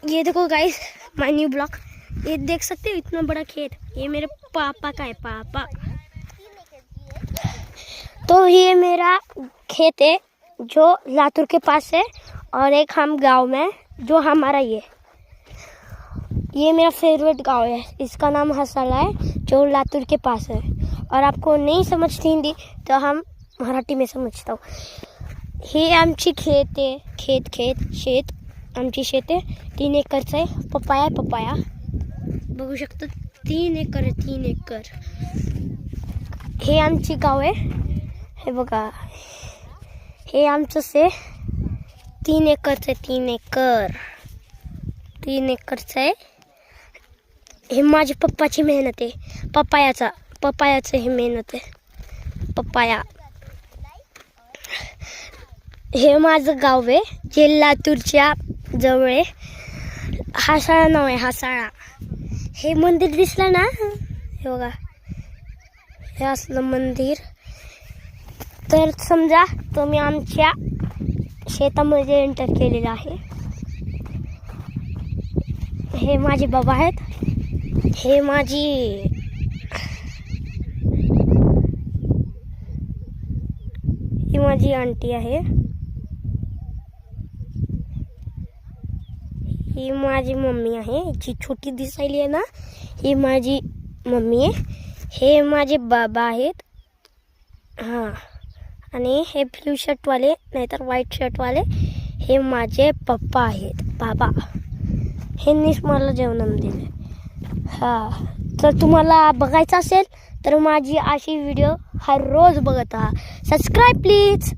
ये देखो गाइस, माय new block. ये देख सकते हो इतना बड़ा खेत, ये मेरे पापा का है, पापा। तो ये मेरा खेत है जो लातूर के पास है, और एक हम गांव में जो हमारा ये मेरा फेवरेट गांव है। इसका नाम हसाला है, जो लातूर के पास है। और आपको नहीं समझती हिंदी तो हम मराठी में समजता हूँ। हे आमची खेत आहे, शेत आमची शेत आहे। 3 एकरचं आहे। पपाया बघू शकतो, 3 एकर आहे, 3 एकर। हे आमची गाव आहे, हे बघा, हे आमचंच आहे। 3 एकरचं आहे, 3 एकरचं आहे। हे माझ्या पप्पाची मेहनत आहे, पपायाचं हे मेहनत आहे, पपाया। हे माझं गाव आहे, जे लातूरच्या जवळ आहे। हासाळा नाव आहे, हासाळा। हे मंदिर दिसलं ना, हे बघा, हे असलं मंदिर। तर समजा तुम्ही आमच्या शेतामध्ये एंटर केलेलं आहे। हे माझे बाबा आहेत, हे माझी आंटी आहे, ही माझी मम्मी आहे, जी छोटी दिसायली आहे ना, ही माझी मम्मी आहे। हे माझे बाबा आहेत, हां। आणि हे ब्लू शर्टवाले नाहीतर व्हाईट शर्टवाले हे माझे पप्पा आहेत, बाबा। ह्यांनीच मला जेवण दिले। हां, तर तुम्हाला बघायचं असेल तर माझी अशी व्हिडिओ हर रोज बघत राहा। Subscribe please.